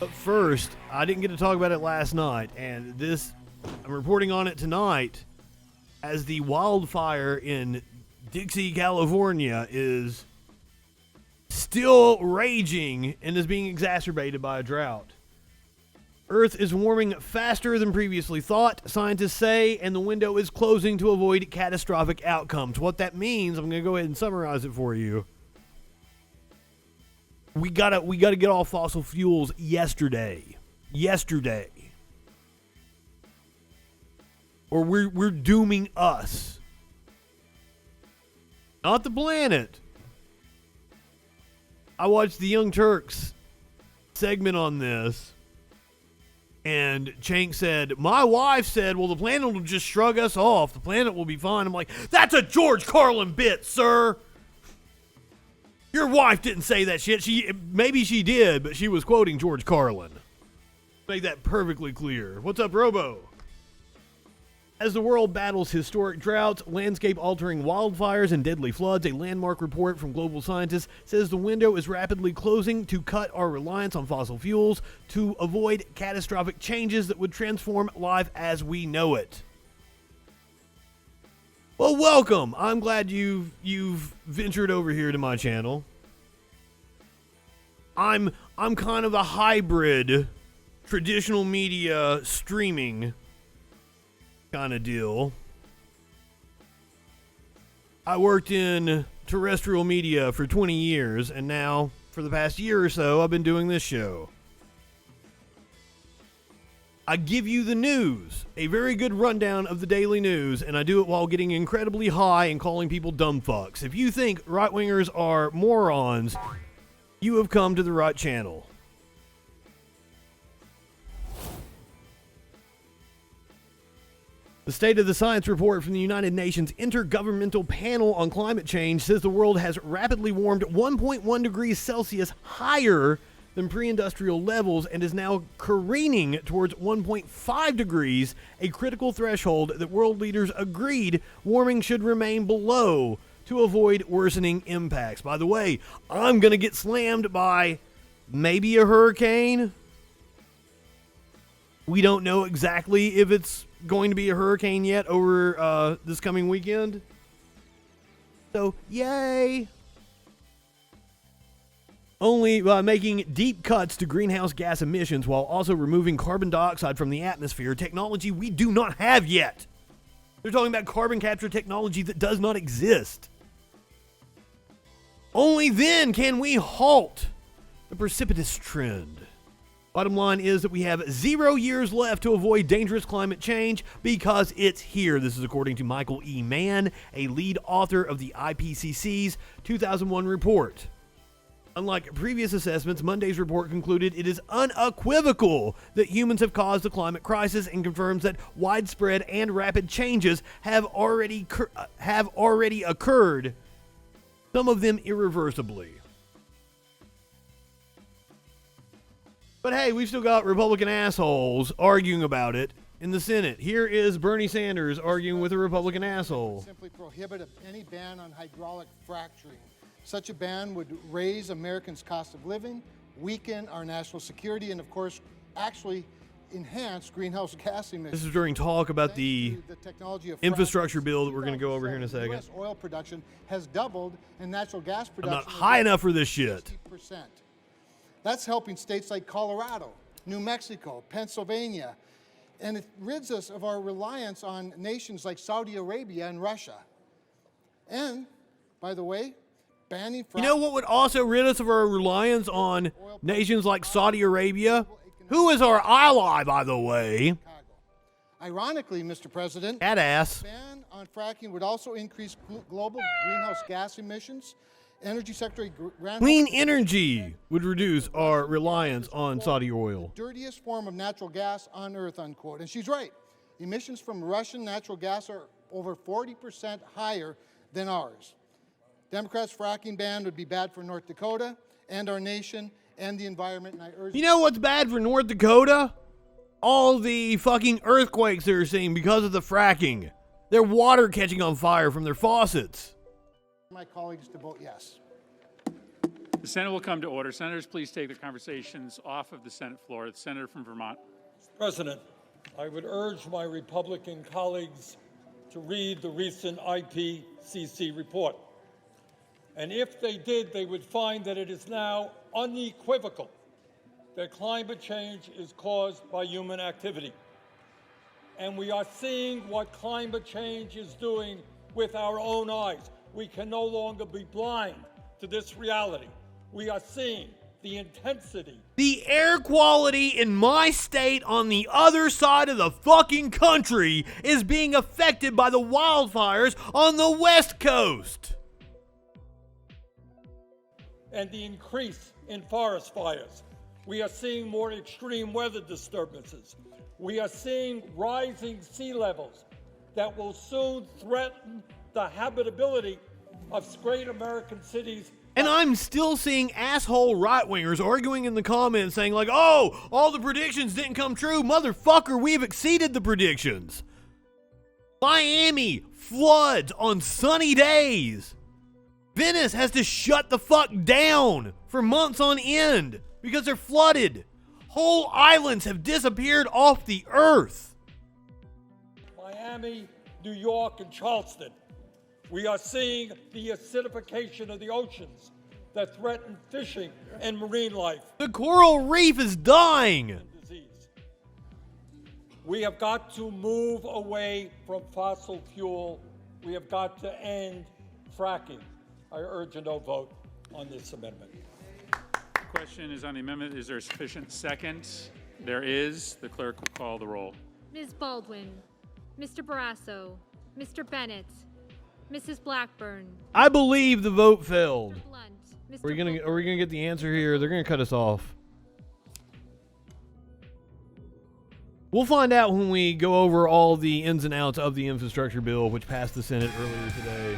But first, I didn't get to talk about it last night, and I'm reporting on it tonight as the wildfire in Dixie, California is still raging and is being exacerbated by a drought. Earth is warming faster than previously thought, scientists say, and the window is closing to avoid catastrophic outcomes. What that means, I'm going to go ahead and summarize it for you. We gotta get off fossil fuels yesterday. Or we're dooming us. Not the planet. I watched the Young Turks segment on this, and Chank said, my wife said, well, the planet will just shrug us off. The planet will be fine. I'm like, that's a George Carlin bit, sir. Your wife didn't say that shit. Maybe she did, but she was quoting George Carlin. Make that perfectly clear. What's up, Robo? As the world battles historic droughts, landscape-altering wildfires, and deadly floods, a landmark report from global scientists says the window is rapidly closing to cut our reliance on fossil fuels to avoid catastrophic changes that would transform life as we know it. Well, welcome. I'm glad you've ventured over here to my channel. I'm kind of a hybrid traditional media streaming kind of deal. I worked in terrestrial media for 20 years, and now for the past year or so I've been doing this show. I give you the news, a very good rundown of the daily news, and I do it while getting incredibly high and calling people dumb fucks. If you think right-wingers are morons, you have come to the right channel. The State of the Science report from the United Nations Intergovernmental Panel on Climate Change says the world has rapidly warmed 1.1 degrees Celsius higher than pre-industrial levels and is now careening towards 1.5 degrees, a critical threshold that world leaders agreed warming should remain below to avoid worsening impacts. By the way, I'm going to get slammed by maybe a hurricane. We don't know exactly if it's going to be a hurricane yet over this coming weekend. So, yay! Only by making deep cuts to greenhouse gas emissions while also removing carbon dioxide from the atmosphere, technology we do not have yet. They're talking about carbon capture technology that does not exist. Only then can we halt the precipitous trend. Bottom line is that we have 0 years left to avoid dangerous climate change because it's here. This is according to Michael E. Mann, a lead author of the IPCC's 2001 report. Unlike previous assessments, Monday's report concluded it is unequivocal that humans have caused the climate crisis and confirms that widespread and rapid changes have already occurred, some of them irreversibly. But hey, we've still got Republican assholes arguing about it in the Senate. Here is Bernie Sanders arguing with a Republican asshole. Simply prohibit any ban on hydraulic fracturing. Such a ban would raise Americans' cost of living, weaken our national security, and of course, actually enhance greenhouse gas emissions. This is during talk about the infrastructure bill that we're going to go over here in a second. U.S. oil production has doubled, and natural gas production I'm not high enough for this shit. 60%. That's helping states like Colorado, New Mexico, Pennsylvania, and it rids us of our reliance on nations like Saudi Arabia and Russia. And, by the way, banning fracking. You know what would also rid us of our reliance on nations like Saudi Arabia? Who is our ally, by the way? Ironically, Mr. President, that ass. A ban on fracking would also increase global greenhouse gas emissions. Energy Secretary Clean energy would reduce our reliance on Saudi oil. The dirtiest form of natural gas on earth, unquote. And she's right. Emissions from Russian natural gas are over 40% higher than ours. Democrats' fracking ban would be bad for North Dakota and our nation and the environment. And I urge you know what's bad for North Dakota? All the fucking earthquakes they're seeing because of the fracking. Their water catching on fire from their faucets. My colleagues to vote yes. The Senate will come to order. Senators, please take their conversations off of the Senate floor. The Senator from Vermont. Mr. President, I would urge my Republican colleagues to read the recent IPCC report. And if they did, they would find that it is now unequivocal that climate change is caused by human activity. And we are seeing what climate change is doing with our own eyes. We can no longer be blind to this reality. We are seeing the intensity. The air quality in my state on the other side of the fucking country is being affected by the wildfires on the West Coast. And the increase in forest fires. We are seeing more extreme weather disturbances. We are seeing rising sea levels that will soon threaten the habitability of great American cities. And I'm still seeing asshole right-wingers arguing in the comments saying like, oh, all the predictions didn't come true. Motherfucker, we've exceeded the predictions. Miami floods on sunny days. Venice has to shut the fuck down for months on end because they're flooded. Whole islands have disappeared off the earth. Miami, New York, and Charleston. We are seeing the acidification of the oceans that threaten fishing and marine life. The coral reef is dying. Disease. We have got to move away from fossil fuel. We have got to end fracking. I urge a no vote on this amendment. The question is on the amendment. Is there a sufficient second? There is. The clerk will call the roll. Ms. Baldwin, Mr. Barrasso, Mr. Bennett, Mrs. Blackburn, I believe the vote failed. Mr. Blunt, Mr. Are we gonna get the answer here? They're gonna cut us off. We'll find out when we go over all the ins and outs of the infrastructure bill, which passed the Senate earlier today.